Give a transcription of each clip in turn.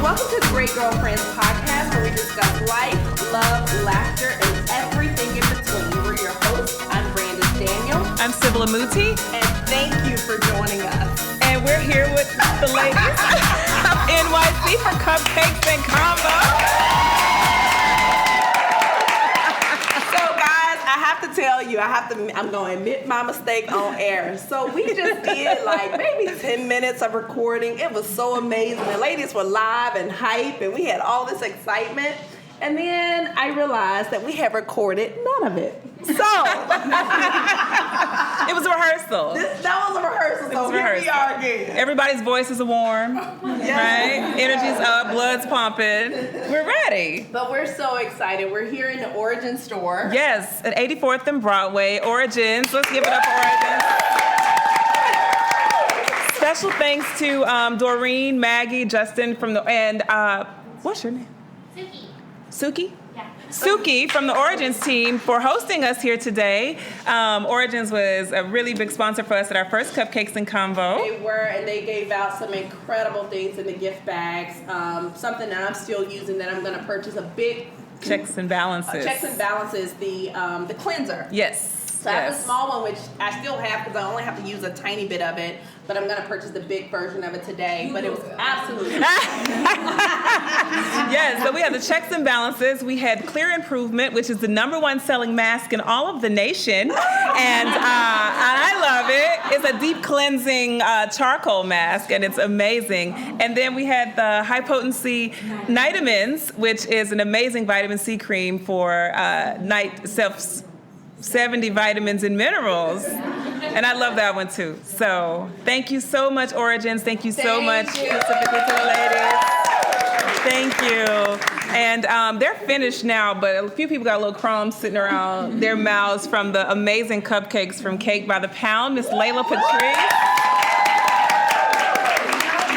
Welcome to the Great Girlfriends podcast, where we discuss life, love, laughter, and everything in between. We're your hosts. I'm Brandis Daniel. I'm Sybil Amuti. And thank you for joining us. And we're here with the ladies of NYC for Cupcakes and Combo. So guys, I have to tell you, I'm going to admit my mistake on air. So we just did like maybe 10 minutes of recording. It was so amazing. The ladies were live and hype, and we had all this excitement. And then I realized that we had recorded none of it. So it was a rehearsal. That was a rehearsal. So here we are again. Everybody's voices are warm, right? Energy's up, blood's pumping. We're ready. But we're so excited. We're here in the Origin store. Yes, at 84th and Broadway, Origins. Let's give it up for Origins. Special thanks to Doreen, Maggie, Justin and what's your name? Suki? Yeah. Suki from the Origins team for hosting us here today. Origins was a really big sponsor for us at our first Cupcakes and Convo. They were, and they gave out some incredible things in the gift bags. Something that I'm still using that I'm going to purchase a big... Checks and balances. The cleanser. Yes. So I have a small one, which I still have because I only have to use a tiny bit of it. But I'm going to purchase the big version of it today. But it was absolutely... Yes, so we had the checks and balances. We had Clear Improvement, which is the #1 selling mask in all of the nation. And I love it. It's a deep cleansing charcoal mask, and it's amazing. And then we had the High Potency Nitamins, which is an amazing vitamin C cream for night 70 vitamins and minerals. And I love that one too. So thank you so much, Origins. Thank you so much, specifically to the ladies. Thank you. And they're finished now, but a few people got a little crumbs sitting around their mouths from the amazing cupcakes from Cake by the Pound, Miss Layla Patrice.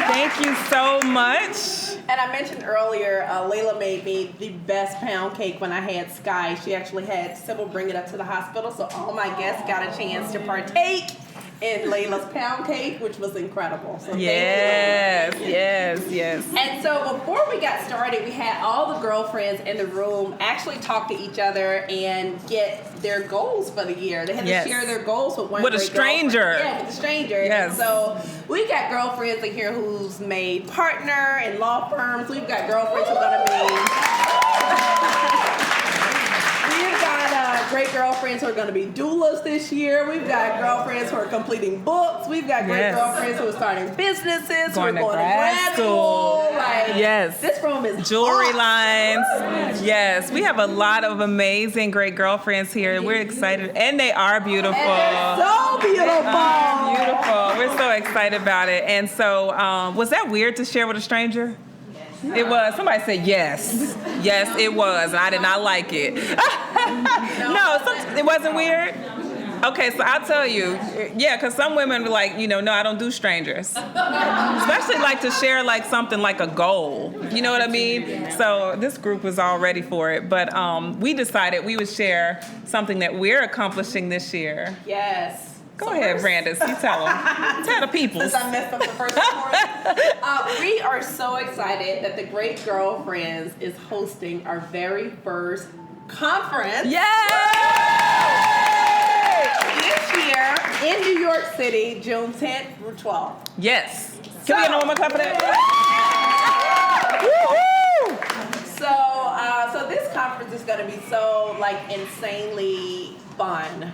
Thank you so much. And I mentioned earlier, Layla made me the best pound cake when I had Sky. She actually had Sybil bring it up to the hospital, so all my guests got a chance to partake in Layla's pound cake, which was incredible. So yes. And so before we got started, we had all the girlfriends in the room actually talk to each other and get their goals for the year. They had to share their goals with one with a stranger. Girlfriend. Yeah, with a stranger. Yes. And so we got girlfriends in here who's made partner in law firms. We've got girlfriends who are going to be... We've got great girlfriends who are going to be doulas this year. We've got girlfriends who are completing books. We've got great girlfriends who are starting businesses, who are going to grad school. This room is jewelry awesome. lines. Yes, we have a lot of amazing great girlfriends here. We're excited, and they are beautiful. And they're so beautiful. Beautiful. We're so excited about it. And so, was that weird to share with a stranger? It was. Somebody said yes. Yes, it was. And I did not like it. No, it wasn't weird? Okay, so I'll tell you. Yeah, because some women were like, no, I don't do strangers. Especially like to share like something like a goal. You know what I mean? So this group was all ready for it. But we decided we would share something that we're accomplishing this year. Yes. Go ahead, Brandis. You tell them. Tell the people. Since I messed up the first one. We are so excited that the Great Girlfriends is hosting our very first conference. Yay! This year in New York City, June 10th through 12th. Yes. Can we get a normal clap for that? So this conference is going to be so insanely fun.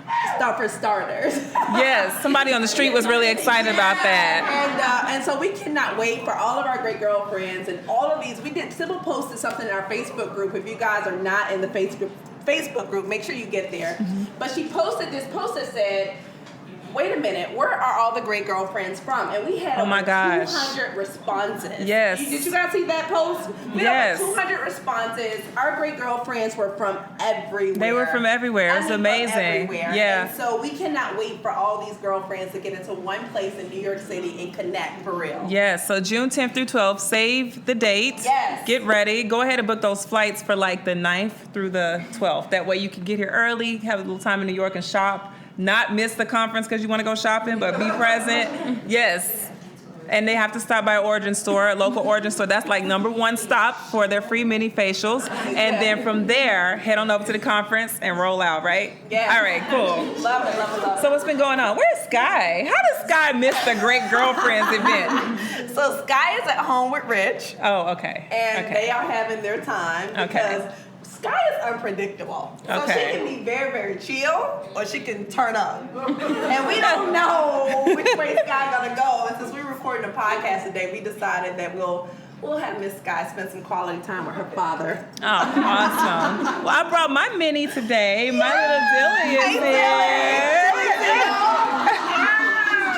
For starters. Yes, somebody on the street was really excited about that. And so we cannot wait for all of our great girlfriends and all of these. Sybil posted something in our Facebook group. If you guys are not in the Facebook group, make sure you get there. Mm-hmm. But she posted this post that said, wait a minute, where are all the great girlfriends from? And we had over 200 responses. Yes. Did you guys see that post? We had over 200 responses. Our great girlfriends were from everywhere. They were from everywhere. It was amazing. Yeah. And so we cannot wait for all these girlfriends to get into one place in New York City and connect for real. Yes. So June 10th through 12th, save the date. Yes. Get ready. Go ahead and book those flights for like the 9th through the 12th. That way you can get here early, have a little time in New York and shop. Not miss the conference because you want to go shopping, but be present. Yes. And they have to stop by Origin Store, a local Origin Store. That's like number one stop for their free mini facials. And then from there, head on over to the conference and roll out, right? Yeah. All right, cool. Love it, love it, love it. So what's been going on? Where's Sky? How does Sky miss the Great Girlfriends event? So Sky is at home with Rich. Oh, okay. And okay. they are having their time because Sky is unpredictable. So she can be very, very chill or she can turn up. And we don't know which way Sky's gonna go. And since we're recording a podcast today, we decided that we'll have Miss Sky spend some quality time with her father. Oh, awesome. Well, I brought my mini today. My little Dilly is here.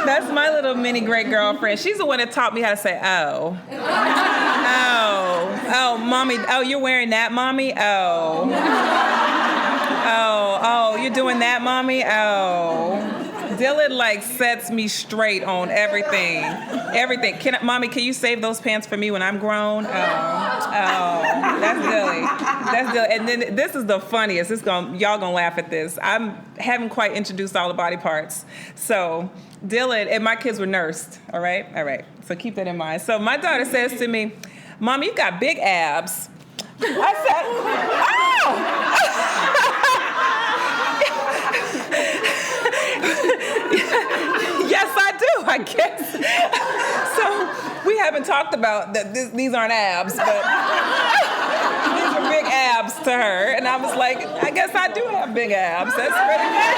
That's my little mini great girlfriend. She's the one that taught me how to say, oh. Oh, mommy. Oh, you're wearing that, mommy? Oh. Oh, you're doing that, mommy? Oh. Dylan like sets me straight on everything. Everything. Mommy, can you save those pants for me when I'm grown? Oh, that's Dilly. That's Dilly. And then this is the funniest. Y'all gonna laugh at this. I haven't quite introduced all the body parts. So Dylan and my kids were nursed. All right. So keep that in mind. So my daughter says to me, "Mommy, you got big abs." I said, "Oh." Yes, I do, I guess. So we haven't talked about that. These aren't abs, but these are big abs to her. And I was like, I guess I do have big abs. That's pretty good.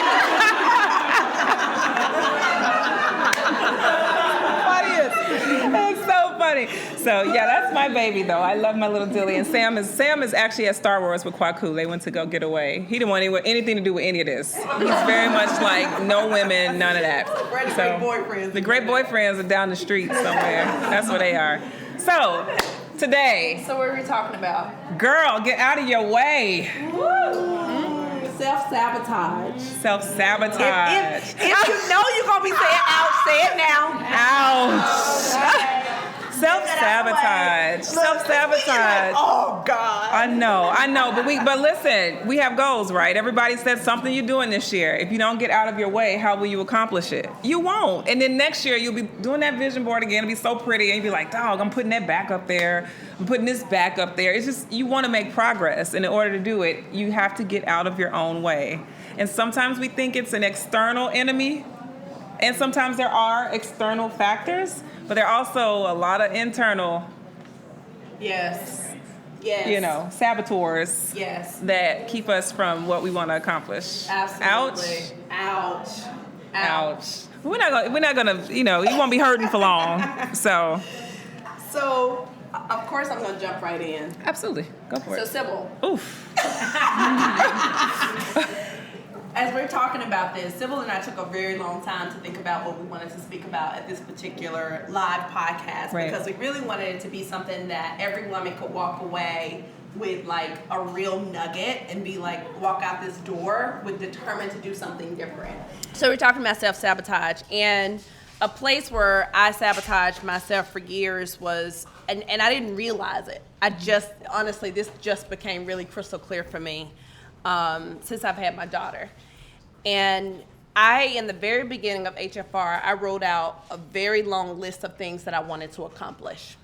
It's so funny. So yeah, that's my baby though. I love my little Dilly. And Sam is actually at Star Wars with Kwaku. They went to go get away. He didn't want anything to do with any of this. He's very much like no women, none of that. Great boyfriends. The great boyfriends are down the street somewhere. That's where they are. So today. So what are we talking about? Girl, get out of your way. Self-sabotage. Self-sabotage. If you know you're going to be saying ouch, say it now. Ouch. Self-sabotage. Self-sabotage. Like, oh, God. I know. But listen, we have goals, right? Everybody said something you're doing this year. If you don't get out of your way, how will you accomplish it? You won't. And then next year, you'll be doing that vision board again. It'll be so pretty. And you'll be like, dog, I'm putting that back up there. I'm putting this back up there. It's just, you want to make progress. And in order to do it, you have to get out of your own way. And sometimes we think it's an external enemy. And sometimes there are external factors. But there are also a lot of internal, saboteurs that keep us from what we want to accomplish. Absolutely. Ouch. We're not gonna, you won't be hurting for long. So, of course, I'm gonna jump right in. Absolutely, go for it. So, Sybil. Oof. As we're talking about this, Sybil and I took a very long time to think about what we wanted to speak about at this particular live podcast, right. Because we really wanted it to be something that every woman could walk away with like a real nugget and be like, walk out this door with determined to do something different. So we're talking about self-sabotage, and a place where I sabotaged myself for years was, and I didn't realize it. Honestly, this just became really crystal clear for me since I've had my daughter. And in the very beginning of HFR, I wrote out a very long list of things that I wanted to accomplish.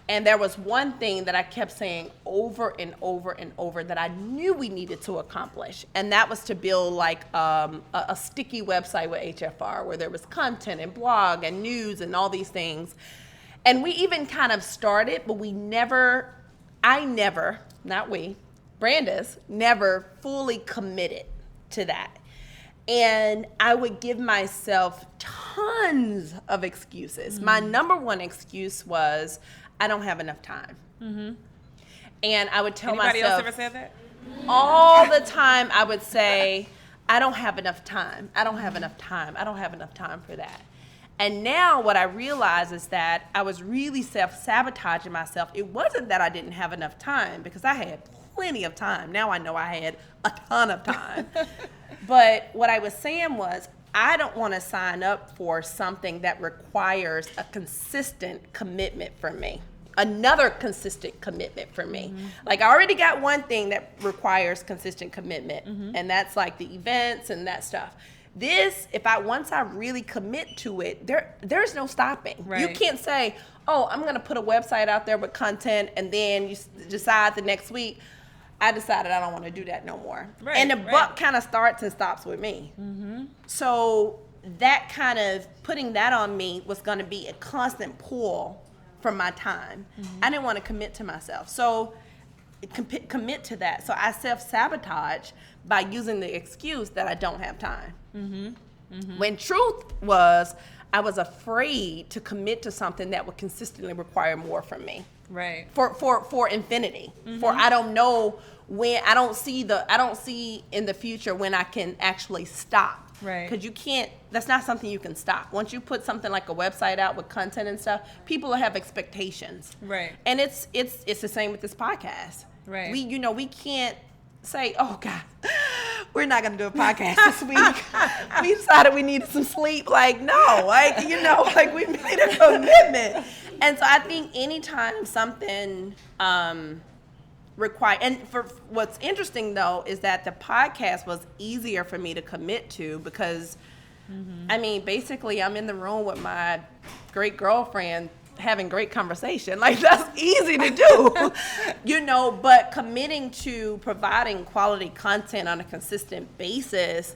And there was one thing that I kept saying over and over and over that I knew we needed to accomplish. And that was to build like a sticky website with HFR where there was content and blog and news and all these things. And we even kind of started, but Brandis never fully committed to that. And I would give myself tons of excuses. Mm-hmm. My number one excuse was, I don't have enough time. Mm-hmm. And I would tell myself. Anybody else ever said that? All the time I would say, I don't have enough time. I don't have enough time. I don't have enough time for that. And now what I realize is that I was really self-sabotaging myself. It wasn't that I didn't have enough time, because I had plenty of time. Now I know I had a ton of time. But what I was saying was, I don't want to sign up for something that requires a consistent commitment from me. Another consistent commitment from me. Mm-hmm. Like, I already got one thing that requires consistent commitment, mm-hmm. and that's like the events and that stuff. This, once I really commit to it, there's no stopping. Right. You can't say, oh, I'm going to put a website out there with content, and then you decide the next week, I decided I don't want to do that no more. Right, and the buck kind of starts and stops with me. Mm-hmm. So that kind of putting that on me was going to be a constant pull from my time. Mm-hmm. I didn't want to commit to myself. So commit to that. So I self-sabotage by using the excuse that I don't have time. Mm-hmm. Mm-hmm. When truth was, I was afraid to commit to something that would consistently require more from me. Right. For infinity. Mm-hmm. For I don't know when, I don't see in the future when I can actually stop. Right. Because you can't, that's not something you can stop. Once you put something like a website out with content and stuff, people have expectations. Right. And it's the same with this podcast. Right. We can't say, oh God, we're not going to do a podcast this week. We decided we needed some sleep. Like, no, we made a commitment. And so I think anytime something and for what's interesting though is that the podcast was easier for me to commit to because, basically I'm in the room with my great girlfriend having great conversation. Like, that's easy to do, but committing to providing quality content on a consistent basis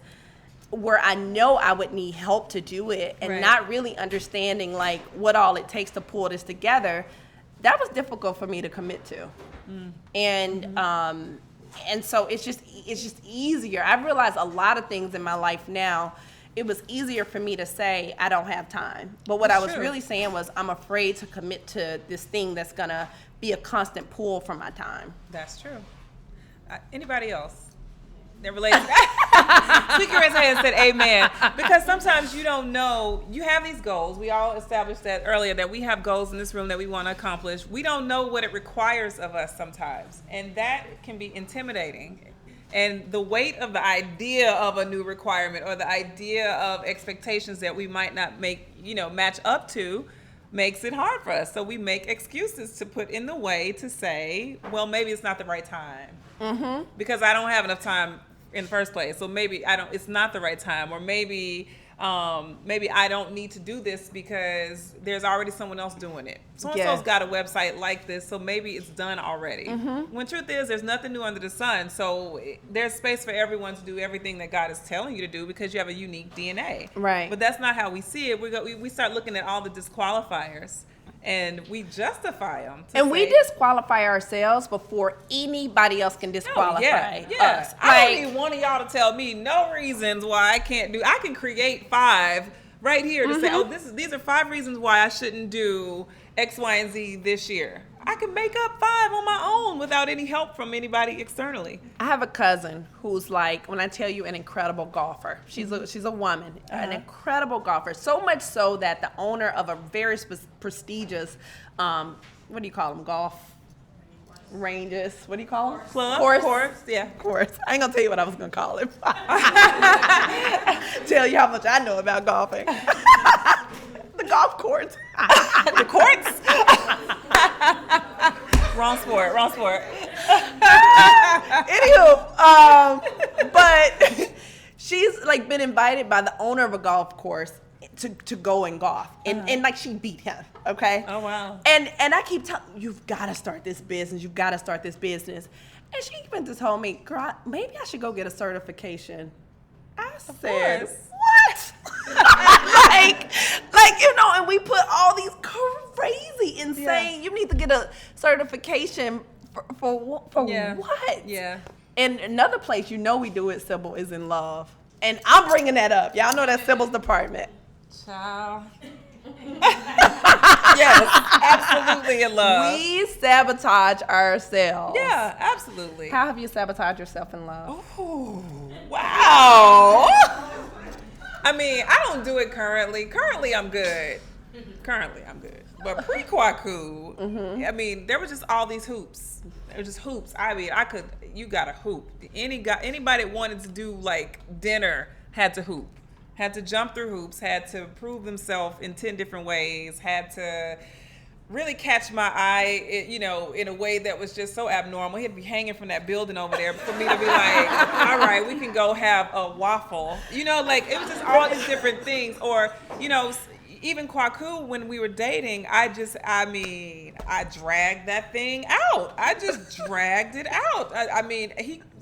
where I know I would need help to do it and not really understanding like what all it takes to pull this together, that was difficult for me to commit to. And so it's just easier. I've realized a lot of things in my life now. It was easier for me to say I don't have time. But what I was really saying was I'm afraid to commit to this thing that's gonna be a constant pull from my time. That's true. Anybody else? That relates. Speaker raised hand said amen. Because sometimes you don't know, you have these goals. We all established that earlier, that we have goals in this room that we want to accomplish. We don't know what it requires of us sometimes. And that can be intimidating. And the weight of the idea of a new requirement or the idea of expectations that we might not match up to makes it hard for us. So we make excuses to put in the way to say, well, maybe it's not the right time. Because I don't have enough time in the first place. So maybe it's not the right time, or maybe I don't need to do this because there's already someone else doing it. So-and-so's got a website like this, so maybe it's done already. When truth is, there's nothing new under the sun. So there's space for everyone to do everything that God is telling you to do because you have a unique DNA. Right. But that's not how we see it. We start looking at all the disqualifiers and we justify them. And we disqualify ourselves before anybody else can disqualify us. I don't need one of y'all to tell me no reasons why I can't do. I can create 5 right here to say, oh, these are 5 reasons why I shouldn't do X, Y, and Z this year. I can make up 5 on my own without any help from anybody externally. I have a cousin who's like, when I tell you, an incredible golfer. She's a woman, an incredible golfer. So much so that the owner of a very prestigious, what do you call them, golf ranges? What do you call them? Club? Course. Yeah, course. I ain't gonna tell you what I was gonna call it. Tell you how much I know about golfing. The golf course. The courts? Wrong sport. Anywho, but she's like been invited by the owner of a golf course to go and golf, and like she beat him. Okay. Oh wow. And I keep telling you've got to start this business. And she even just told me, girl, maybe I should go get a certification. I said, what? And we put all these crazy, insane, you need to get a certification for what? Yeah. And another place we do it, Sybil, is in love. And I'm bringing that up. Y'all know that's Sybil's department. Child. Yes, absolutely in love. We sabotage ourselves. Yeah, absolutely. How have you sabotaged yourself in love? Oh, wow. I mean, I don't do it currently. Currently, I'm good. But pre-Kwaku, I mean, there were just all these hoops. There were just hoops. I mean, you got to hoop. Anybody that wanted to do like dinner had to hoop. Had to jump through hoops, had to prove themselves in 10 different ways, had to really catch my eye, in a way that was just so abnormal. He'd be hanging from that building over there for me to be like, all right, we can go have a waffle. Like it was just all these different things. Or, even Kwaku, when we were dating, I dragged that thing out. I just dragged it out.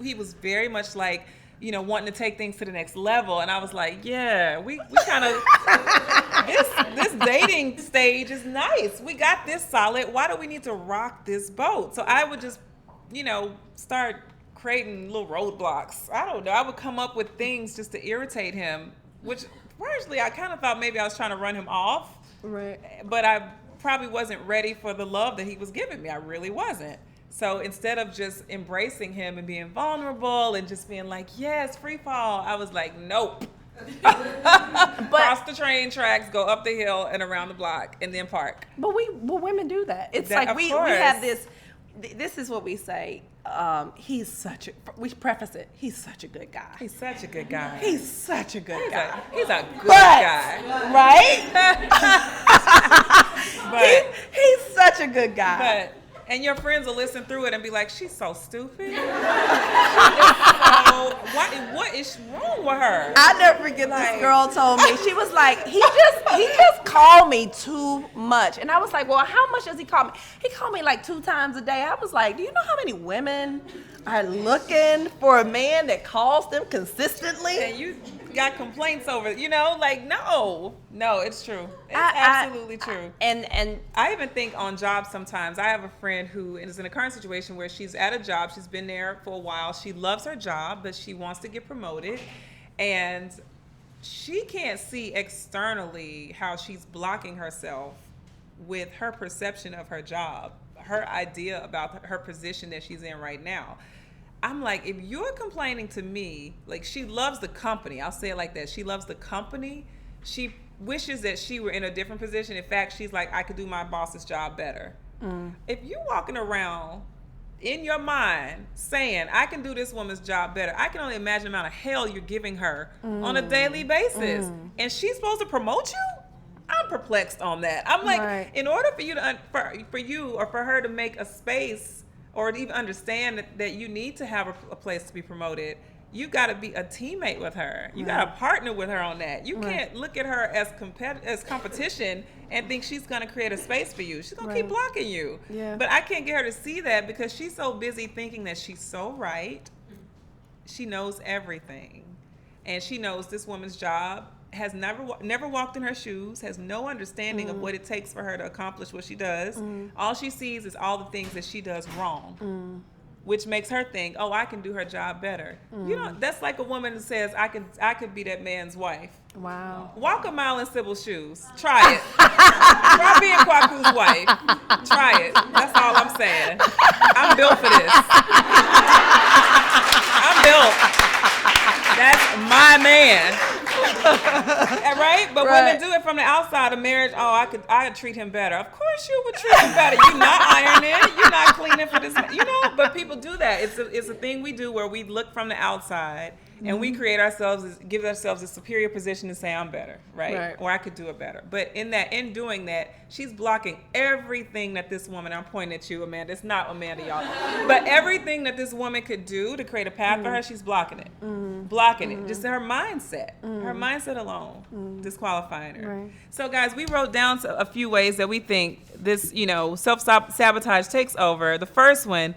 He was very much like, wanting to take things to the next level. And I was like, yeah, we kind of, this dating stage is nice. We got this solid. Why do we need to rock this boat? So I would just, start creating little roadblocks. I don't know. I would come up with things just to irritate him, which partially I kind of thought maybe I was trying to run him off. Right. But I probably wasn't ready for the love that he was giving me. I really wasn't. So instead of just embracing him and being vulnerable and just being like, yes, free fall, I was like, nope. Cross the train tracks, go up the hill and around the block, and then park. But women do that. It's like we have this is what we say. We preface it. He's such a good guy. He's such a good guy. He's such a good guy. He's a good guy. Right? But he's such a good guy. And your friends will listen through it and be like, she's so stupid. What is wrong with her? I never forget this girl told me. She was like, he just called me too much. And I was like, well, how much does he call me? He called me like 2 times a day. I was like, do you know how many women are looking for a man that calls them consistently? And you got complaints over, no, it's true. It's absolutely true. And I even think on jobs sometimes. I have a friend who is in a current situation where she's at a job. She's been there for a while. She loves her job, but she wants to get promoted. And she can't see externally how she's blocking herself with her perception of her job, her idea about her position that she's in right now. I'm like, if you're complaining to me, like she loves the company, I'll say it like that. She loves the company. She wishes that she were in a different position. In fact, she's like, I could do my boss's job better. If you're walking around in your mind saying, I can do this woman's job better, I can only imagine the amount of hell you're giving her on a daily basis. And she's supposed to promote you? I'm perplexed on that. I'm like, in order for you to, for you or for her to make a space or to even understand that you need to have a place to be promoted, you got to be a teammate with her. You got to partner with her on that. You can't look at her as competition and think she's going to create a space for you. She's going to keep blocking you. Yeah. But I can't get her to see that because she's so busy thinking that she's so right. She knows everything. And she knows this woman's job, has never walked in her shoes, has no understanding of what it takes for her to accomplish what she does. All she sees is all the things that she does wrong, which makes her think, oh, I can do her job better. That's like a woman that says, I could be that man's wife. Wow. Walk a mile in Sybil's shoes. Try it. Try being Kwaku's wife. Try it. That's all I'm saying. I'm built for this. I'm built. That's my man. Right? But women do it from the outside of marriage. Oh, I could treat him better. Of course you would treat him better. You're not ironing. You're not cleaning for this. But people do that. It's a thing we do where we look from the outside and we give ourselves a superior position and say, I'm better, right? Or I could do it better. But in doing that, she's blocking everything that this woman, I'm pointing at you, Amanda. It's not Amanda, y'all. But everything that this woman could do to create a path for her, she's blocking it. Blocking it. Just her mindset. Her mindset alone, disqualifying her. Right. So guys, we wrote down a few ways that we think this, self-sabotage takes over. The first one,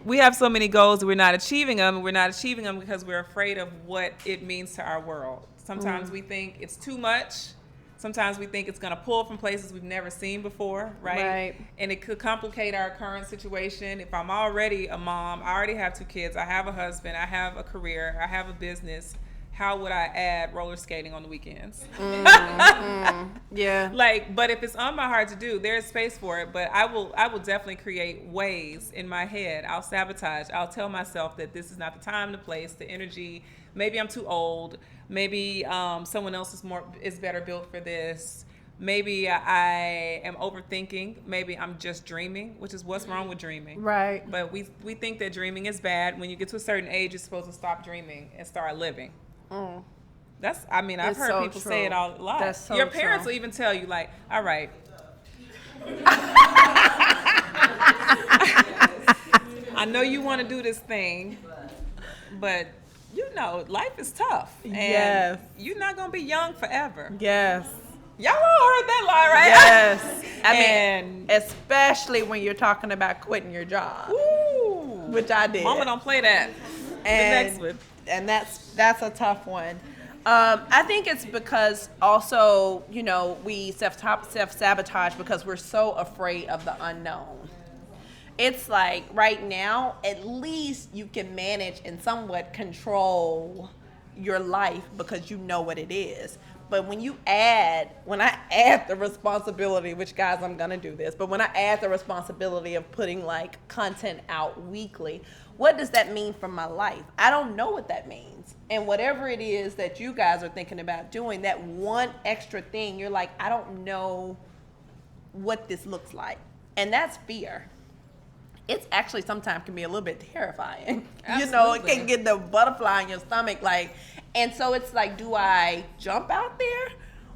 we have so many goals that we're not achieving them. And we're not achieving them because we're afraid of what it means to our world. Sometimes we think it's too much. Sometimes we think it's going to pull from places we've never seen before, right? And it could complicate our current situation. If I'm already a mom, I already have 2 kids, I have a husband, I have a career, I have a business, how would I add roller skating on the weekends? Yeah. But if it's on my heart to do, there's space for it. But I will definitely create ways in my head. I'll sabotage. I'll tell myself that this is not the time, the place, the energy. Maybe I'm too old. Maybe someone else is better built for this. Maybe I am overthinking. Maybe I'm just dreaming, which is what's wrong with dreaming. Right. But we think that dreaming is bad. When you get to a certain age, you're supposed to stop dreaming and start living. I've heard people say it a lot. Your parents will even tell you, like, all right, I know you want to do this thing, but you know, life is tough. And Yes. you're not going to be young forever. Yes. Y'all all heard that line, right? Yes. I mean, And- especially when you're talking about quitting your job, Ooh. which I did. Mama don't play that. The next one. And that's a tough one. I think it's because also, you know, we self-sabotage because we're so afraid of the unknown. It's like right now, at least you can manage and somewhat control your life because you know what it is. But when I add the responsibility, which guys, I'm gonna do this, but when I add the responsibility of putting like content out weekly, what does that mean for my life? I don't know what that means. And whatever it is that you guys are thinking about doing, that one extra thing, you're like, I don't know what this looks like. And that's fear. It's actually sometimes can be a little bit terrifying. Absolutely. You know, it can get the butterfly in your stomach, like, and so it's like, do I jump out there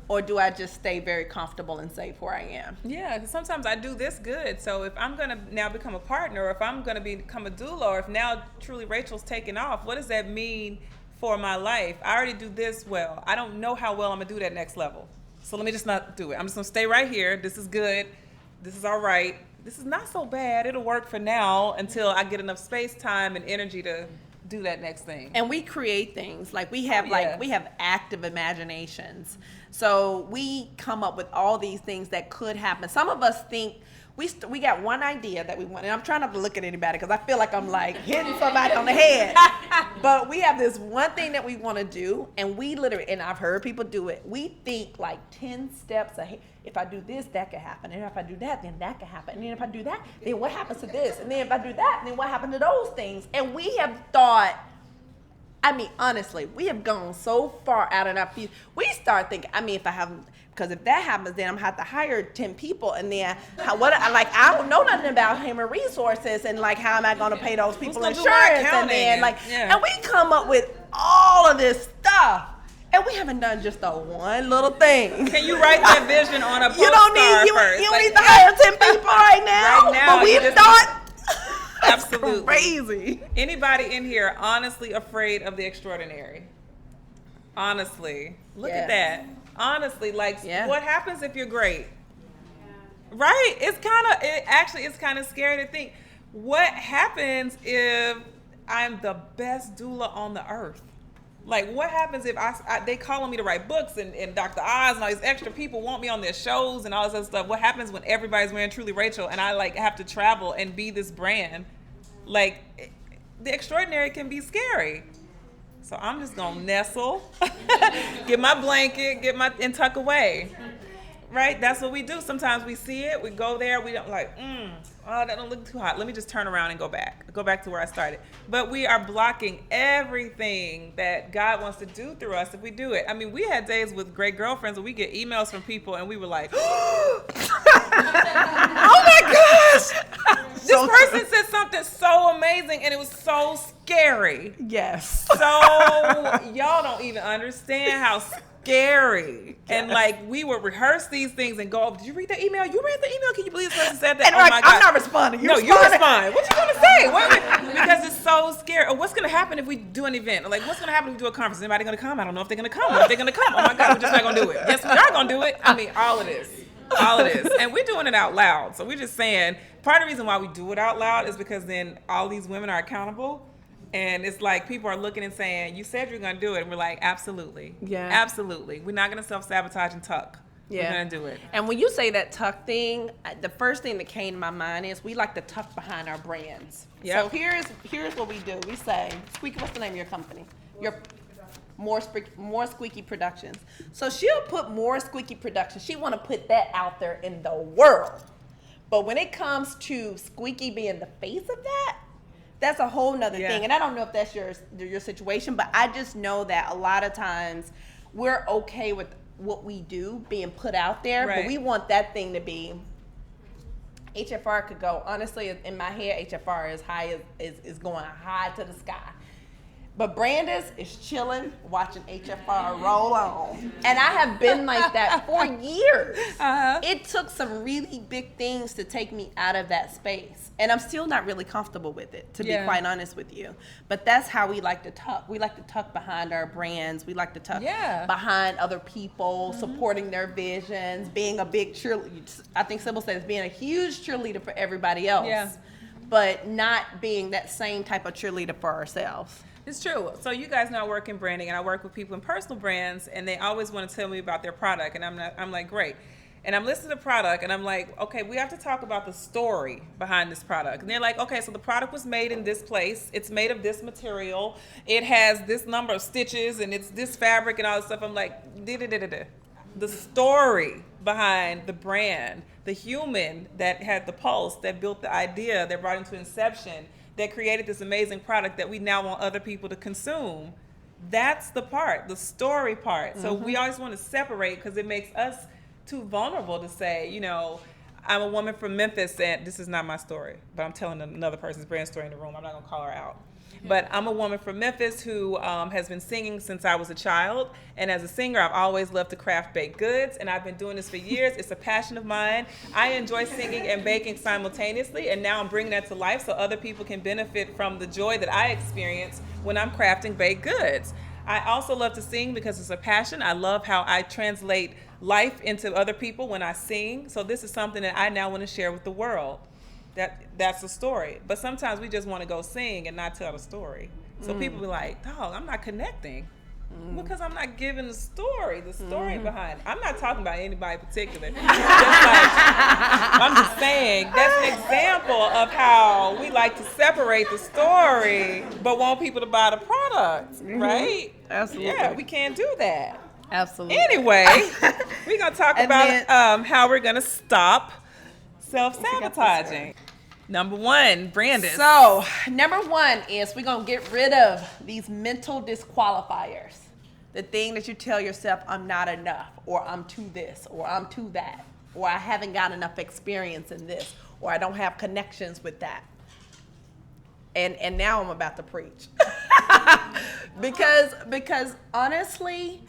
or do I just stay very comfortable and safe where I am? Yeah, because sometimes I do this good. So if I'm going to now become a partner, or if I'm going to become a doula, or if now truly Rachel's taking off, what does that mean for my life? I already do this well. I don't know how well I'm going to do that next level. So let me just not do it. I'm just going to stay right here. This is good. This is all right. This is not so bad. It'll work for now until I get enough space, time, and energy to do that next thing. And we create things like we have we have active imaginations. So we come up with all these things that could happen. Some of us think we got one idea that we want, and I'm trying not to look at anybody because I feel like I'm like hitting somebody on the head. But we have this one thing that we want to do, and we literally, and I've heard people do it, we think like 10 steps ahead. If I do this, that could happen. And if I do that, then that could happen. And then if I do that, then what happens to this? And then if I do that, then what happened to those things? And we have thought, I mean, honestly, we have gone so far out of our feet. We start thinking, I mean, if I have, because if that happens, then I'm gonna have to hire 10 people, and then I don't know nothing about human resources, and like how am I gonna pay those people Who's gonna do my insurance, and then accounting? and we come up with all of this stuff, and we haven't done just a one little thing. Can you write that vision on a postcard You don't need first? you don't need to hire 10 people right now. Right now, but we you just thought. Absolutely. Crazy. Anybody in here honestly afraid of the extraordinary? Honestly. Look at that. Honestly, like, what happens if you're great? Right? It's kind of scary to think. What happens if I'm the best doula on the earth? Like, what happens if they calling me to write books and Dr. Oz and all these extra people want me on their shows and all this other stuff? What happens when everybody's wearing Truly Rachel and I like have to travel and be this brand? Like, the extraordinary can be scary. So I'm just gonna nestle, get my blanket, and tuck away. Right? That's what we do. Sometimes we see it, we go there, we don't like, oh, that don't look too hot. Let me just turn around and go back to where I started. But we are blocking everything that God wants to do through us if we do it. I mean, we had days with great girlfriends where we get emails from people and we were like, oh my gosh, this person said something so amazing and it was so scary. Yes. So y'all don't even understand how scary. And like, we would rehearse these things and go, did you read the email? You read the email? Can you believe this person said that? And oh my God. I'm not responding. You respond. What you gonna say? Because it's so scary. Or what's gonna happen if we do an event? Or like, what's gonna happen if we do a conference? Is anybody gonna come? I don't know if they're gonna come. Or if they're gonna come, oh my God, we're just not gonna do it. Yes, we are gonna do it. I mean, all of this. And we're doing it out loud. So we're just saying, part of the reason why we do it out loud is because then all these women are accountable. And it's like people are looking and saying, you said you're going to do it. And we're like, absolutely. Yeah. Absolutely. We're not going to self-sabotage and tuck. Yeah. We're going to do it. And when you say that tuck thing, the first thing that came to my mind is we like to tuck behind our brands. Yep. So here's what we do. We say, Squeaky, what's the name of your company? Your More Squeaky Productions. So she'll put More Squeaky Productions. She want to put that out there in the world. But when it comes to Squeaky being the face of that, that's a whole nother thing. And I don't know if that's your situation, but I just know that a lot of times we're okay with what we do being put out there, but we want that thing to be, HFR could go, honestly, in my head, HFR is high, is going high to the sky. But Brandis is chilling, watching HFR roll on. And I have been like that for years. It took some really big things to take me out of that space. And I'm still not really comfortable with it, to be quite honest with you. But that's how we like to tuck. We like to tuck behind our brands. We like to tuck behind other people, supporting their visions, being a big cheerleader. I think Sybil says being a huge cheerleader for everybody else, but not being that same type of cheerleader for ourselves. It's true. So you guys know I work in branding, and I work with people in personal brands, and they always want to tell me about their product, and I'm like, great. And I'm listening to the product, and I'm like, okay, we have to talk about the story behind this product. And they're like, okay, so the product was made in this place. It's made of this material. It has this number of stitches, and it's this fabric and all this stuff. I'm like, the story behind the brand, the human that had the pulse, that built the idea, that brought into inception, that created this amazing product that we now want other people to consume. That's the part, the story part. So we always want to separate because it makes us too vulnerable to say, you know, I'm a woman from Memphis, and this is not my story, but I'm telling another person's brand story in the room. I'm not going to call her out. But I'm a woman from Memphis who has been singing since I was a child. And as a singer, I've always loved to craft baked goods. And I've been doing this for years. It's a passion of mine. I enjoy singing and baking simultaneously. And now I'm bringing that to life so other people can benefit from the joy that I experience when I'm crafting baked goods. I also love to sing because it's a passion. I love how I translate life into other people when I sing. So this is something that I now want to share with the world. That's the story. But sometimes we just want to go sing and not tell the story. So people be like, dog, I'm not connecting. Because I'm not giving the story behind it. I'm not talking about anybody in particular. I'm just saying that's an example of how we like to separate the story but want people to buy the product, right? Absolutely. Yeah, we can't do that. Absolutely. Anyway, we're going to talk about how we're going to stop self-sabotaging. Number one, Brandis. So, number one is we're going to get rid of these mental disqualifiers. The thing that you tell yourself, I'm not enough, or I'm too this, or I'm too that, or I haven't got enough experience in this, or I don't have connections with that. And now I'm about to preach. because honestly,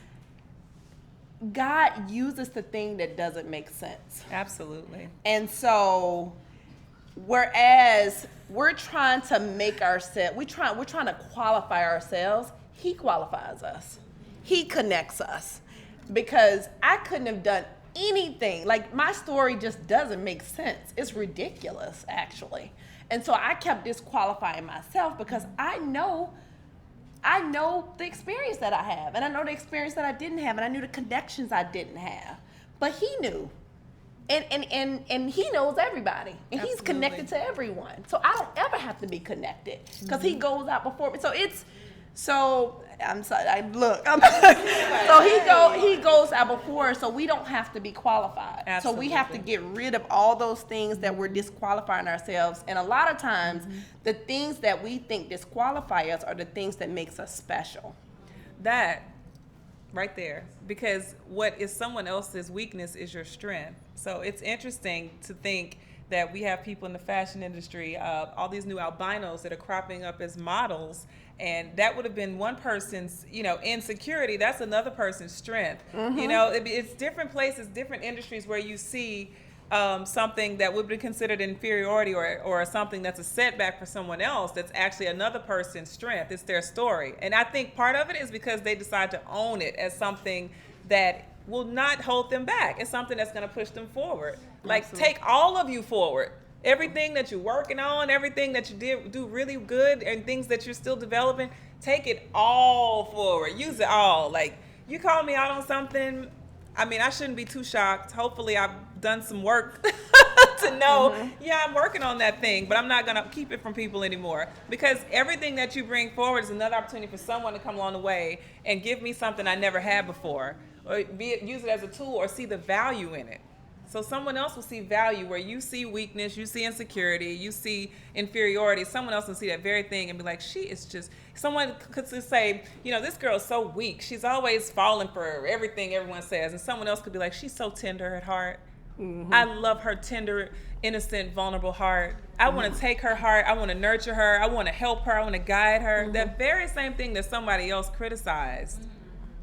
God uses the thing that doesn't make sense. Absolutely. And so, whereas we're trying to make ourselves, we're trying to qualify ourselves, He qualifies us. He connects us. Because I couldn't have done anything. Like, my story just doesn't make sense. It's ridiculous, actually. And so I kept disqualifying myself because I know the experience that I have, and I know the experience that I didn't have, and I knew the connections I didn't have. But He knew. And He knows everybody. And Absolutely. He's connected to everyone. So I don't ever have to be connected because He goes out before me. So I'm sorry. So He goes out before us, so we don't have to be qualified. Absolutely. So we have to get rid of all those things that we're disqualifying ourselves. And a lot of times, the things that we think disqualify us are the things that makes us special. That right there, because what is someone else's weakness is your strength. So it's interesting to think that we have people in the fashion industry, all these new albinos that are cropping up as models, and that would have been one person's, insecurity. That's another person's strength. It's different places, different industries where you see something that would be considered inferiority or something that's a setback for someone else that's actually another person's strength. It's their story. And I think part of it is because they decide to own it as something that will not hold them back. It's something that's going to push them forward. Like, Absolutely. Take all of you forward. Everything that you're working on, everything that you do really good, and things that you're still developing, take it all forward. Use it all. Like, you call me out on something, I shouldn't be too shocked. Hopefully I've done some work to know, I'm working on that thing, but I'm not going to keep it from people anymore. Because everything that you bring forward is another opportunity for someone to come along the way and give me something I never had before, or use it as a tool or see the value in it. So someone else will see value where you see weakness, you see insecurity, you see inferiority. Someone else will see that very thing and be like, someone could say, this girl is so weak. She's always falling for everything everyone says. And someone else could be like, she's so tender at heart. I love her tender, innocent, vulnerable heart. I want to take her heart. I want to nurture her. I want to help her. I want to guide her. That very same thing that somebody else criticized,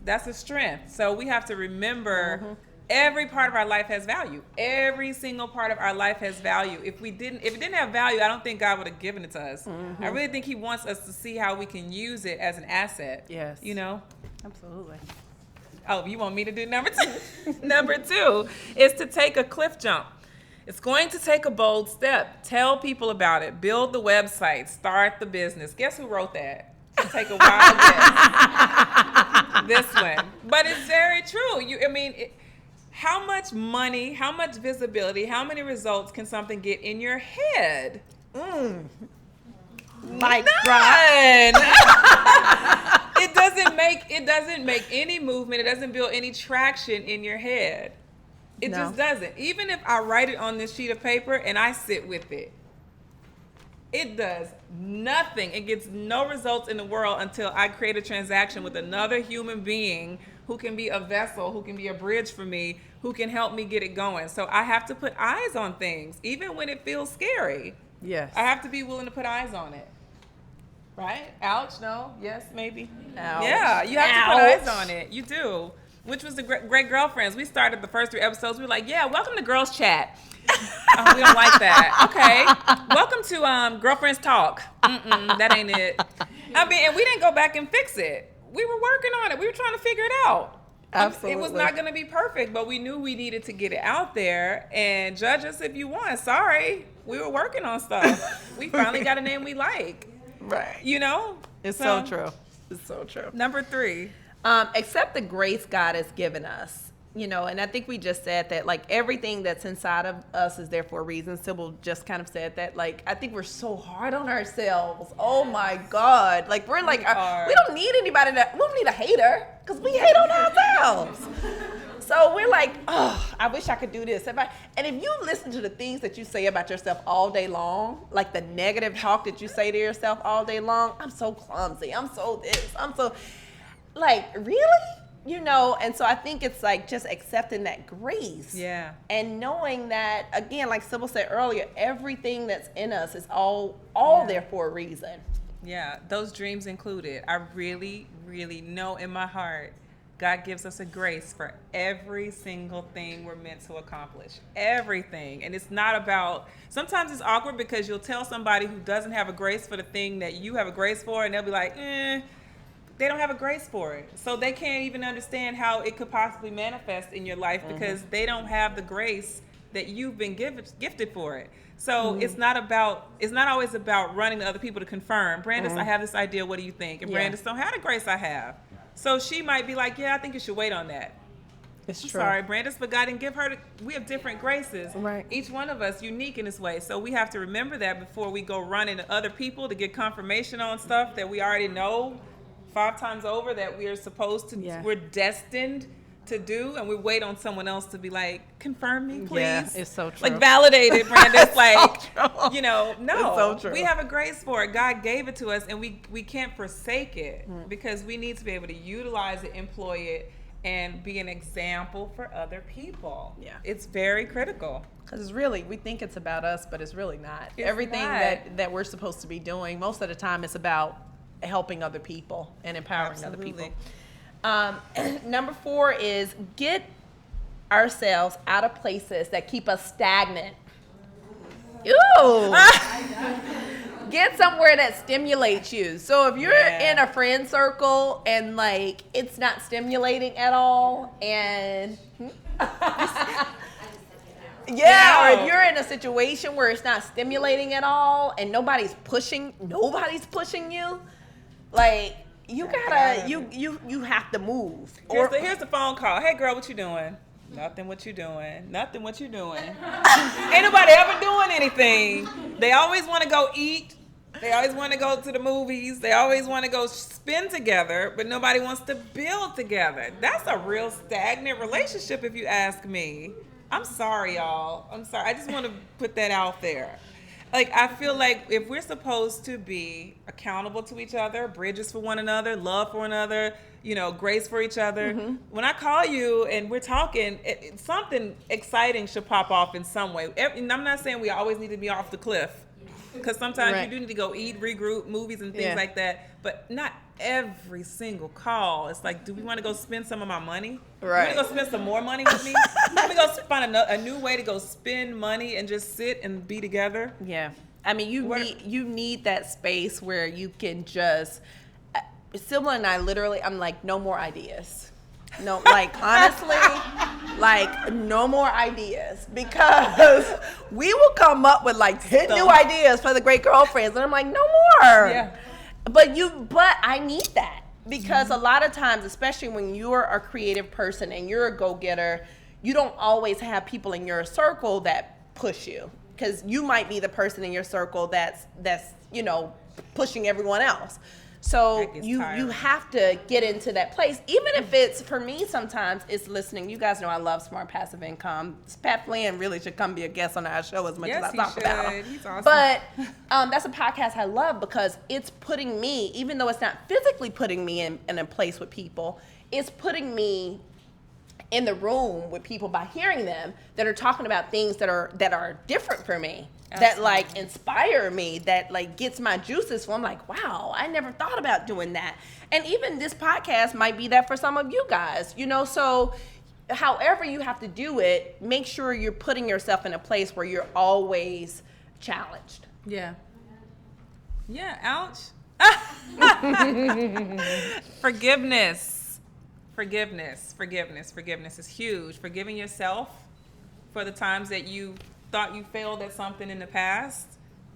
that's a strength. So we have to remember every part of our life has value. Every single part of our life has value. If it didn't have value, I don't think God would have given it to us. I really think he wants us to see how we can use it as an asset. Yes. You know? Absolutely. Oh, you want me to do number 2? Number 2 is to take a cliff jump. It's going to take a bold step. Tell people about it. Build the website. Start the business. Guess who wrote that? It'll take a wild guess. This one. But it's very true. How much money, how much visibility, how many results can something get in your head? Like None. It doesn't make any movement. It doesn't build any traction in your head. It just doesn't. Even if I write it on this sheet of paper and I sit with it, it does nothing. It gets no results in the world until I create a transaction with another human being who can be a vessel, who can be a bridge for me, who can help me get it going. So I have to put eyes on things, even when it feels scary. Yes. I have to be willing to put eyes on it. Right? Ouch? No? Yes? Maybe? Ouch. Yeah, you have to put eyes on it. You do. Which was the Great Girlfriends. We started the first 3 episodes. We were like, yeah, welcome to Girls Chat. We don't like that. Okay. Welcome to Girlfriends Talk. That ain't it. And we didn't go back and fix it. We were working on it. We were trying to figure it out. Absolutely. It was not going to be perfect, but we knew we needed to get it out there. And judge us if you want. Sorry. We were working on stuff. We finally got a name we like. Right. You know? It's so true. It's so true. Number 3. Accept the grace God has given us. And I think we just said that, like, everything that's inside of us is there for a reason. Sybil just kind of said that. Like, I think we're so hard on ourselves. Oh my God. Like, we're like, we don't need anybody we don't need a hater, because we hate on ourselves. So we're like, oh, I wish I could do this. And if you listen to the things that you say about yourself all day long, like the negative talk that you say to yourself all day long, I'm so clumsy. I'm so this. I'm so, like, really? And so I think it's like just accepting that grace. Yeah. And knowing that, again, like Sybil said earlier, everything that's in us is all there for a reason. Yeah, those dreams included. I really, really know in my heart, God gives us a grace for every single thing we're meant to accomplish. Everything. And it's not about, sometimes it's awkward because you'll tell somebody who doesn't have a grace for the thing that you have a grace for, and they'll be like, they don't have a grace for it. So they can't even understand how it could possibly manifest in your life because they don't have the grace that you've been gifted for it. So it's not always about running to other people to confirm, Brandis, I have this idea, what do you think? And Brandis don't have the grace I have. So she might be like, yeah, I think you should wait on that. It's true. Sorry, Brandis, but God didn't give her, we have different graces. Right. Each one of us unique in this way. So we have to remember that before we go running to other people to get confirmation on stuff that we already know 5 times over that we are supposed to, we're destined to do, and we wait on someone else to be like, confirm me, please. Yeah, it's so true. Like, validate it, Brandis. Like, so no. It's so true. We have a grace for it. God gave it to us, and we can't forsake it because we need to be able to utilize it, employ it, and be an example for other people. Yeah. It's very critical. Because it's really, we think it's about us, but it's really not. It's Everything not. that we're supposed to be doing, most of the time, it's about helping other people and empowering other people. Number 4 is get ourselves out of places that keep us stagnant. Ew. Get somewhere that stimulates you. So if you're in a friend circle and like it's not stimulating at all, and or if you're in a situation where it's not stimulating at all and nobody's pushing you, like, you gotta, you have to move. Here's the phone call. Hey, girl, what you doing? Nothing. What you doing? Nothing. What you doing? Ain't nobody ever doing anything. They always want to go eat. They always want to go to the movies. They always want to go spend together, but nobody wants to build together. That's a real stagnant relationship, if you ask me. I'm sorry, y'all. I'm sorry. I just want to put that out there. Like, I feel like if we're supposed to be accountable to each other, bridges for one another, love for one another, grace for each other. When I call you and we're talking, something exciting should pop off in some way. And I'm not saying we always need to be off the cliff, because sometimes you do need to go eat, regroup, movies and things like that, but not every single call. It's like, do we want to go spend some of my money? Right. You want to go spend some more money with me? Let me go find a new way to go spend money and just sit and be together. Yeah. I mean, you need that space where you can just, Sylvia and I literally, I'm like, no more ideas. No, like, honestly, like, no more ideas, because we will come up with like 10 new ideas for the Great Girlfriends, and I'm like, no more. Yeah. But I need that, because a lot of times, especially when you're a creative person and you're a go-getter, you don't always have people in your circle that push you, because you might be the person in your circle that's pushing everyone else. So you have to get into that place, even if it's, for me sometimes it's listening. You guys know I love Smart Passive Income. Pat Flynn really should come be a guest on our show as much as I talk about him. He's awesome. But that's a podcast I love, because it's putting me, even though it's not physically putting me in a place with people, it's putting me in the room with people by hearing them that are talking about things that are different for me. Absolutely. That like inspire me, that like gets my juices flowing. I'm like, wow, I never thought about doing that. And even this podcast might be that for some of you guys, so however you have to do it, make sure you're putting yourself in a place where you're always challenged. Yeah. Yeah, ouch. Forgiveness is huge. Forgiving yourself for the times that you thought you failed at something in the past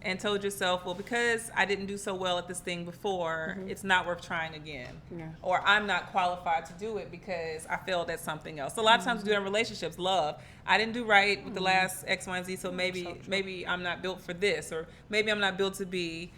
and told yourself, well, because I didn't do so well at this thing before, it's not worth trying again. Yeah. Or I'm not qualified to do it because I failed at something else. So a lot of times we do it in relationships, love. I didn't do right with the last X, Y, and Z, so maybe I'm not built for this, or maybe I'm not built to be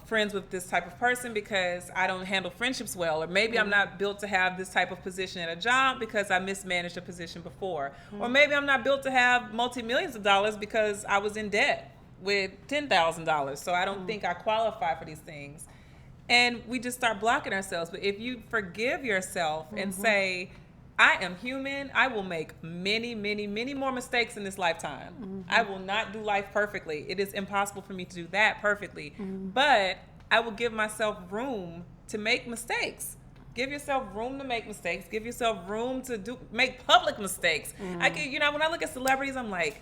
friends with this type of person because I don't handle friendships well, or maybe I'm not built to have this type of position at a job because I mismanaged a position before, or maybe I'm not built to have multi-millions of dollars because I was in debt with $10,000, so I don't think I qualify for these things. And we just start blocking ourselves. But if you forgive yourself and say, I am human, I will make many, many, many more mistakes in this lifetime. I will not do life perfectly. It is impossible for me to do that perfectly. But I will give myself room to make mistakes. Give yourself room to make mistakes. Give yourself room to make public mistakes. When I look at celebrities, I'm like,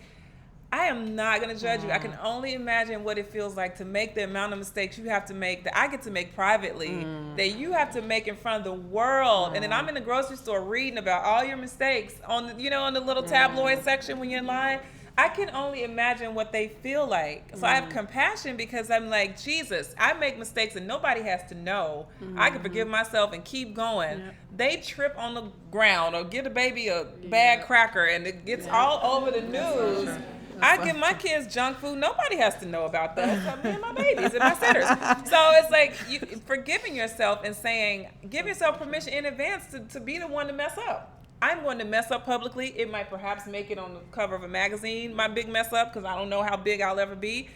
I am not going to judge you. I can only imagine what it feels like to make the amount of mistakes you have to make that I get to make privately, that you have to make in front of the world. And then I'm in the grocery store reading about all your mistakes on the little tabloid section when you're in line. I can only imagine what they feel like. So I have compassion, because I'm like, Jesus, I make mistakes and nobody has to know. I can forgive myself and keep going. They trip on the ground or give a baby a bad cracker and it gets all over the news. I give my kids junk food. Nobody has to know about that. Except me and my babies and my sitters. So it's like forgiving yourself and saying, give yourself permission in advance to be the one to mess up. I'm going to mess up publicly. It might perhaps make it on the cover of a magazine, my big mess up, because I don't know how big I'll ever be.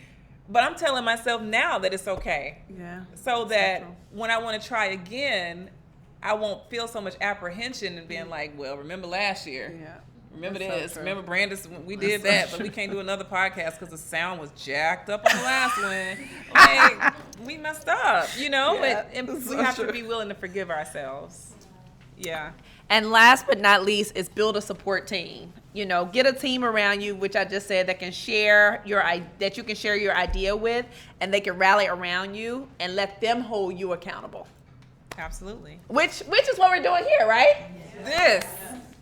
But I'm telling myself now that it's okay. Yeah. So that when I want to try again, I won't feel so much apprehension and being like, well, remember last year. Yeah. Remember this. So remember Brandis, we did that, but we can't do another podcast because the sound was jacked up on the last one. Like, we messed up, but we have to be willing to forgive ourselves. Yeah. And last but not least is build a support team. Get a team around you, which I just said, that can share that you can share your idea with, and they can rally around you and let them hold you accountable. Absolutely. Which is what we're doing here, right? This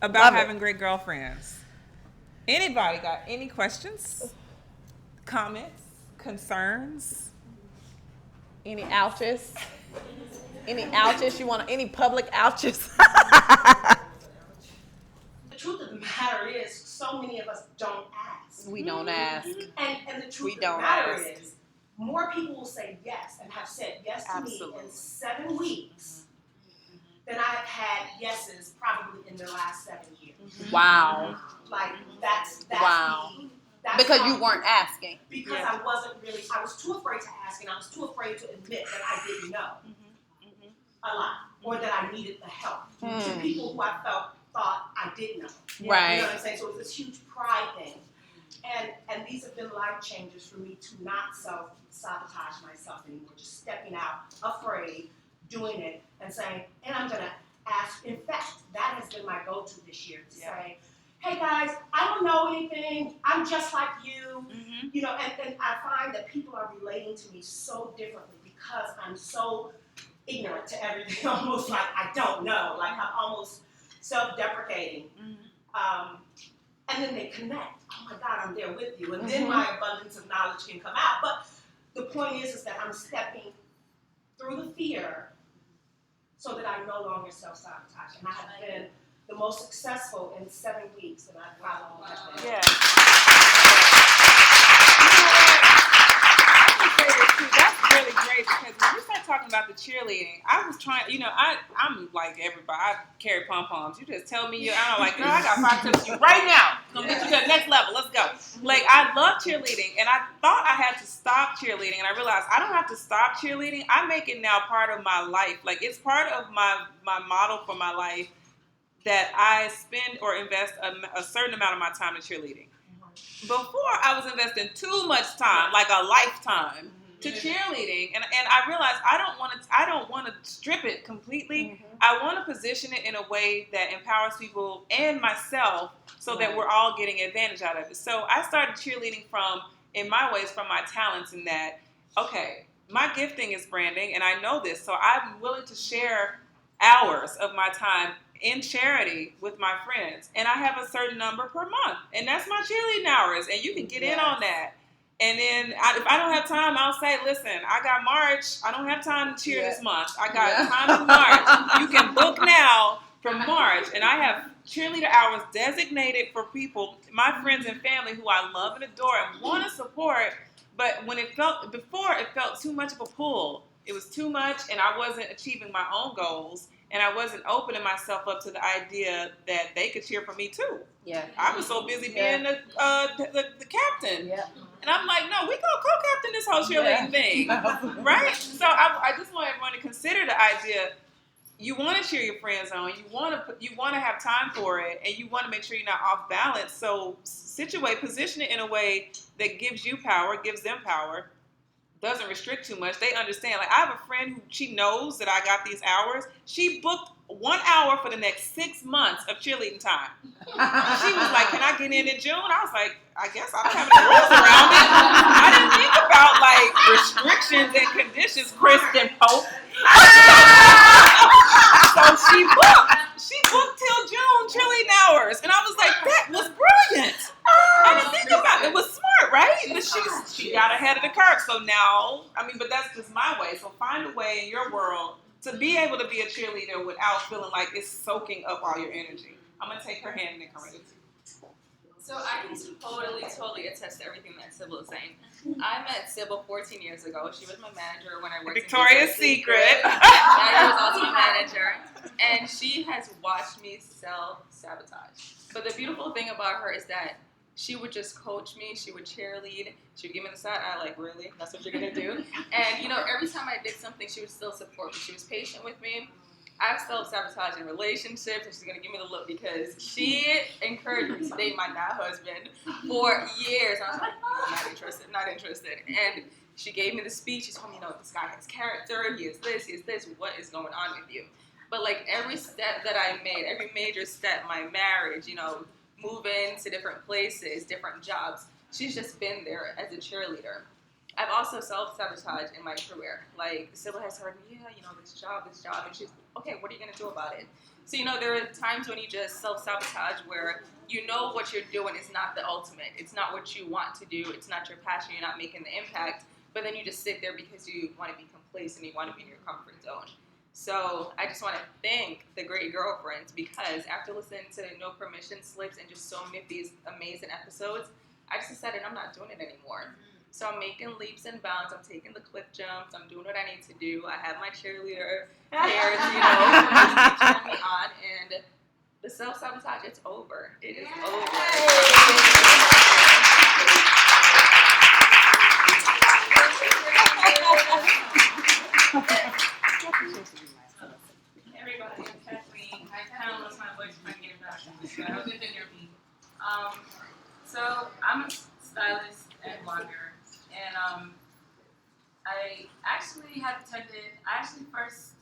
about having great girlfriends. Anybody got any questions, comments, concerns? Any ouches? Any ouches you want? Any public ouches? The truth of the matter is, so many of us don't ask. We don't ask. And the truth of the matter is, more people will say yes and have said yes to me in 7 weeks than I've had yeses probably in the last 7 years. Wow. Like, that's wow. That's because you weren't asking. Because I wasn't really, I was too afraid to ask, and I was too afraid to admit that I didn't know. a lot, or that I needed the help to people who I thought I did know. Right. You know what I'm saying? So it's this huge pride thing. And these have been life changers for me to not self-sabotage myself anymore, just stepping out, afraid, doing it, and saying, and I'm gonna ask, in fact, that has been my go-to this year, to say, hey guys, I don't know anything, I'm just like you, you know, and I find that people are relating to me so differently because I'm so ignorant to everything, almost like I don't know, like I'm almost self-deprecating. And then they connect. Oh my God, I'm there with you. And then my abundance of knowledge can come out. But the point is that I'm stepping through the fear so that I no longer self-sabotage. And I have been the most successful in 7 weeks that I've probably have been. Yeah. That's really great because when you start talking about the cheerleading, I was trying, you know, I'm like everybody. I carry pom-poms. You just tell me I don't like, girl, I got 5 tips for you right now. It's going to get you to the next level. Let's go. Like, I love cheerleading, and I thought I had to stop cheerleading, and I realized I don't have to stop cheerleading. I make it now part of my life. Like, it's part of my model for my life that I spend or invest a certain amount of my time in cheerleading. Before, I was investing too much time, like a lifetime, to cheerleading, and I realized I don't want to strip it completely. I want to position it in a way that empowers people and myself, so that we're all getting advantage out of it. So I started cheerleading from my talents, in that, okay, my gifting is branding, and I know this, so I'm willing to share hours of my time in charity with my friends, and I have a certain number per month, and that's my cheerleading hours, and you can get in on that. And then if I don't have time, I'll say, listen, I got March. I don't have time to cheer this month. I got time in March. You can book now from March. And I have cheerleader hours designated for people, my friends and family, who I love and adore and want to support. But when it felt too much of a pull. It was too much, and I wasn't achieving my own goals. And I wasn't opening myself up to the idea that they could cheer for me too. Yeah. I was so busy being the captain. Yeah. And I'm like, no, we gonna co-captain this whole cheerleading thing, right? So I just want everyone to consider the idea. You want to cheer your friends on. You want to have time for it, and you want to make sure you're not off balance. So position it in a way that gives you power, gives them power, doesn't restrict too much. They understand. Like, I have a friend who, she knows that I got these hours. She booked 1 hour for the next 6 months of cheerleading time. She was like, can I get in June? I was like, I guess I don't have any rules around it. I didn't think about, like, restrictions and conditions, Kristen Pope. So she booked till June cheerleading hours. And I was like, that was brilliant. I didn't think about it. It was smart, right? But she got ahead of the curve. So now, but that's just my way. So find a way in your world to be able to be a cheerleader without feeling like it's soaking up all your energy. I'm going to take her hand and then come ready. So I can totally attest to everything that Sybil is saying. I met Sybil 14 years ago. She was my manager when I worked Victoria's Secret. Maddie was also my manager. And she has watched me self-sabotage. But the beautiful thing about her is that she would just coach me. She would cheerlead. She would give me the side eye, like, really? That's what you're going to do? And, every time I did something, she would still support me. She was patient with me. I've self-sabotaged in relationships, and she's going to give me the look because she encouraged me to date my now husband for years. I was like, oh, not interested. And she gave me the speech. She told me, this guy has character. He is this. What is going on with you? But, like, every step that I made, every major step, my marriage, moving to different places, different jobs, she's just been there as a cheerleader. I've also self-sabotaged in my career. Like, Sybil has heard me, this job, and she's, okay, what are you going to do about it? So, there are times when you just self-sabotage where what you're doing is not the ultimate. It's not what you want to do. It's not your passion. You're not making the impact. But then you just sit there because you want to be complacent. You want to be in your comfort zone. So I just want to thank the Great Girlfriends because after listening to No Permission Slips and just so many of these amazing episodes, I just decided I'm not doing it anymore. So I'm making leaps and bounds. I'm taking the cliff jumps. I'm doing what I need to do. I have my cheerleader there, cheering me on. And the self-sabotage, it's over. It is over. I actually first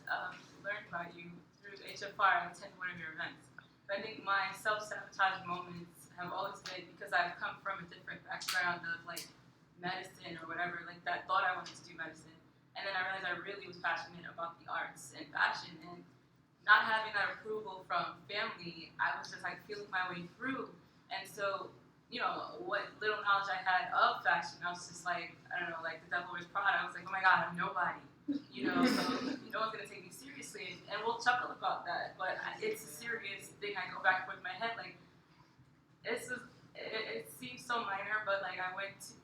learned about you through HFR. I attended one of your events. But I think my self-sabotage moments have always been because I've come from a different background of like medicine or whatever, like that thought I wanted to do medicine. And then I realized I really was passionate about the arts and fashion, and not having that approval from family, I was just like feeling my way through. And so, what little knowledge I had of fashion, I was just like, I don't know, like the devil wears Prada. I was like, oh my God, I'm nobody. So no one's gonna take me seriously, and we'll chuckle about that. But it's a serious thing. I go back with my head, like it seems so minor, but like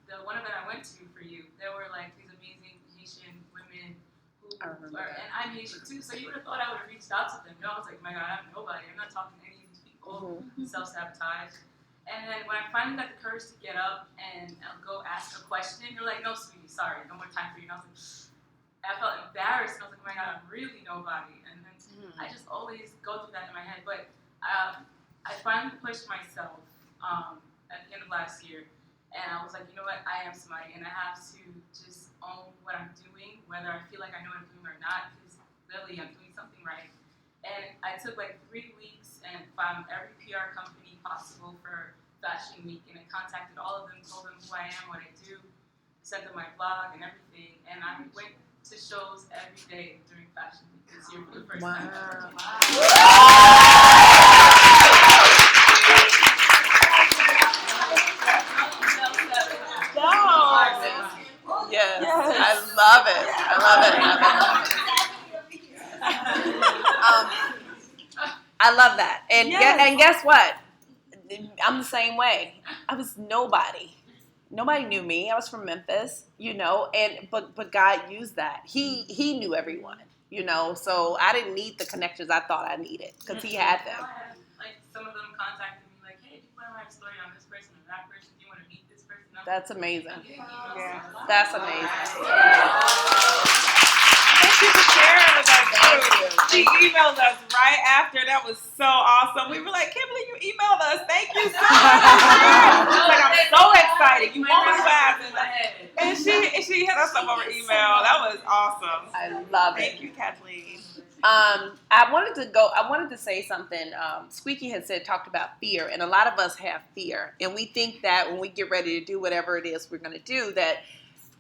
the one event I went to for you, there were like these amazing Haitian women who and I'm Haitian too, so you would have thought I would have reached out to them. I was like, oh my God, I'm nobody. I'm not talking to any of these people. Self-sabotage. And then when I finally got the courage to get up and go ask a question, you're like, no, sweetie, sorry, no more time for you. And I was like, I felt embarrassed. I was like, oh my God, I'm really nobody. And then I just always go through that in my head. But I finally pushed myself at the end of last year. And I was like, you know what, I am somebody. And I have to just own what I'm doing, whether I feel like I know what I'm doing or not, because clearly I'm doing something right. And I took like 3 weeks and found every PR company possible for Fashion Week. And I contacted all of them, told them who I am, what I do, sent them my blog and everything. And I went to shows every day during Fashion Week this year for the first time ever. Yes, I love it. I love that. And and guess what? I'm the same way. I was nobody. Nobody knew me. I was from Memphis, but God used that. He knew everyone, so I didn't need the connections I thought I needed because He had them. Like some of them contacted me like, hey, do you want to write a story on this person or that person? Do you want to meet this person? That's amazing. Yeah. That's amazing. Thank you for sharing with us. She emailed us right after. That was so awesome. We were like, Kimberly, you emailed us. Thank you so much. Like, I'm so excited. You want me to laugh. And she hit us up over email. That was awesome. I love it. Thank you, Kathleen. I wanted to say something. Squeaky had talked about fear, and a lot of us have fear, and we think that when we get ready to do whatever it is we're going to do, that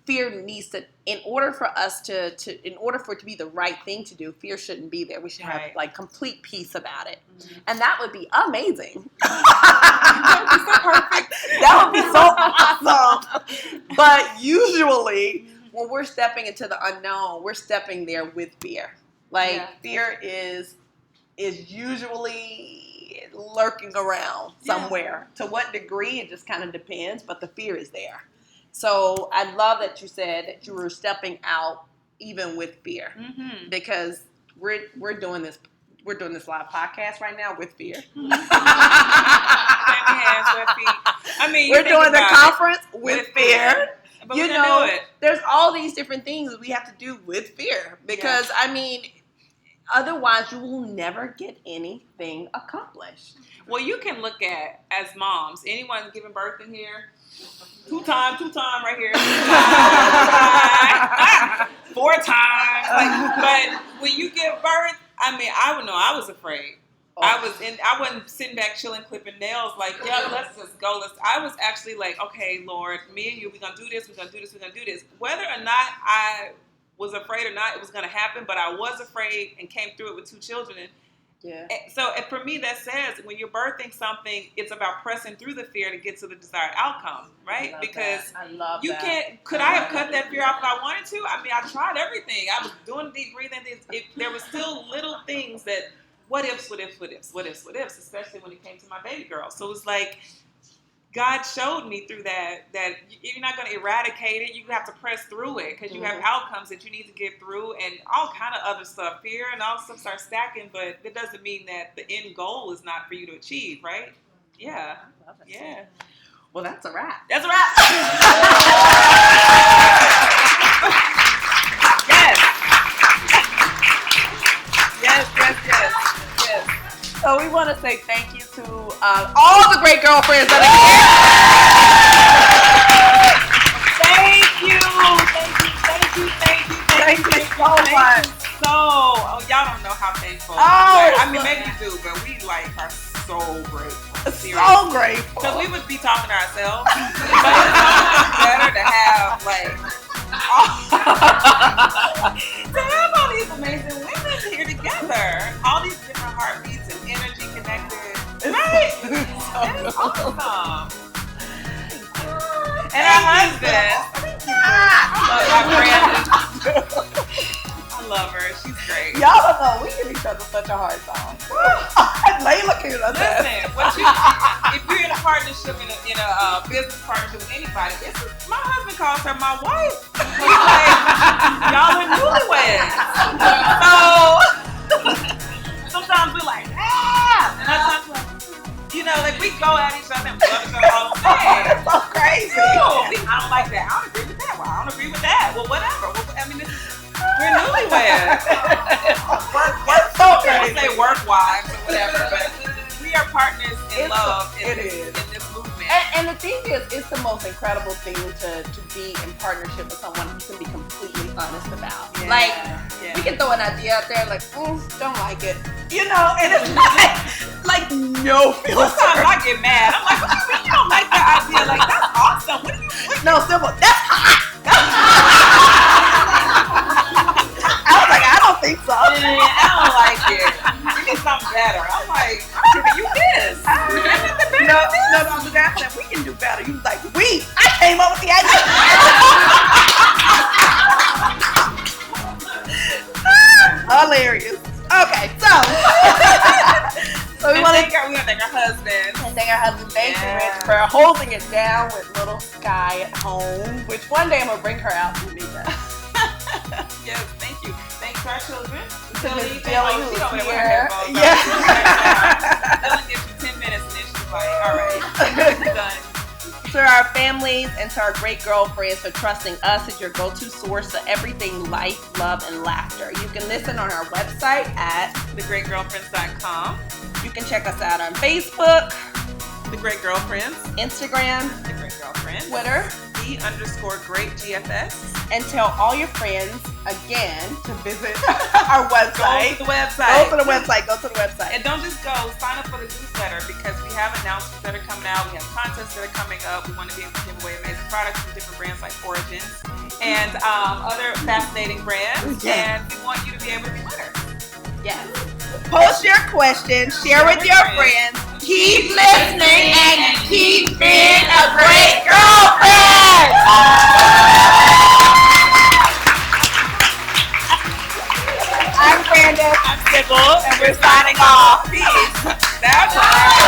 fear needs to, in order for it to be the right thing to do, fear shouldn't be there. We should have like complete peace about it, and that would be amazing. That would be so perfect. That would be so awesome. But usually, when we're stepping into the unknown, we're stepping there with fear. Fear is usually lurking around somewhere. To what degree, it just kind of depends, but the fear is there. So I love that you said that you were stepping out even with fear, because we're doing this live podcast right now with fear. I mean, we're doing the conference with fear. But we're gonna do it. There's all these different things that we have to do with fear, because otherwise you will never get anything accomplished. Well, you can look at, as moms, anyone giving birth in here, two time right here, 4 times. But when you give birth, I was afraid. I wasn't sitting back chilling, clipping nails, like, yeah, let's just go. I was actually like, okay, Lord, me and you, we're going to do this, we're going to do this, we're going to do this. Whether or not I was afraid or not, it was going to happen, but I was afraid and came through it with 2 children. Yeah. So for me, that says when you're birthing something, it's about pressing through the fear to get to the desired outcome, right? Because I love you can't. Could I have cut that fear off if I wanted to? I mean, I tried everything. I was doing deep breathing. There were still little things that what ifs, especially when it came to my baby girl. So it was like God showed me through that you're not going to eradicate it. You have to press through it because you have outcomes that you need to get through and all kind of other stuff. Fear and all stuff start stacking, but it doesn't mean that the end goal is not for you to achieve, right? Yeah. I love it. Yeah. Well, that's a wrap. That's a wrap. Yes. So we want to say thank you to all the great girlfriends that are here. Thank you. grateful. Because we would be talking to ourselves. But it's always better to have, like, to have all these amazing women here together. All these different heartbeats and energy connected. Right? That is awesome. And our husband. I love her. She's great. Y'all don't know, we give each other such a hard time. Layla can Listen, if you're in a partnership, in a business partnership with anybody, my husband calls her my wife. He's like, y'all are newlyweds. So sometimes we're like, and other times we're like, like we go at each other and we love each other all the time. That's so crazy. I don't like that. I don't agree with that. Well, I don't agree with that. Well, whatever. We're newlyweds. Work so crazy. Say work wives or whatever, but we are partners in love in this movement. And the thing is, it's the most incredible thing to be in partnership with someone you can be completely honest about. We can throw an idea out there like, don't like it. And it's like no filter. Sometimes I get mad. I'm like, what do you mean you don't like that idea? Like, that's awesome. What do you No, simple. That's hot. I was like, I don't think so. I don't like it. You need something better. I'm like, I'm giving you this. No, the guy said we can do better. You was like, I came up with the idea. Hilarious. Okay, so we want to thank our husband. And thank our husband. Thank you, Rich, for holding it down with little Sky at home. Which one day I'm gonna bring her out to meet us. Yes, thank you. Thanks to our children. Billy, Dylan gives you 10 minutes and then she's like, all right, done. To our families and to our great girlfriends for trusting us as your go-to source for everything life, love, and laughter. You can listen on our website at thegreatgirlfriends.com. You can check us out on Facebook, The Great Girlfriends, Instagram, The Great Girlfriends, Twitter, _great_GFS. And tell all your friends again to visit our website. Go to the website. Go to the website. And don't just go. Sign up for the newsletter because we have announcements that are coming out. We have contests that are coming up. We want to be able to give away amazing products from different brands like Origins and other fascinating brands. Yeah. And we want you to be able to be winners. Yes. Post your questions. Share with your friends. Keep listening and keep being a great girlfriend. I'm Brandon. I'm Sybil, and we're signing off. Peace. That's right.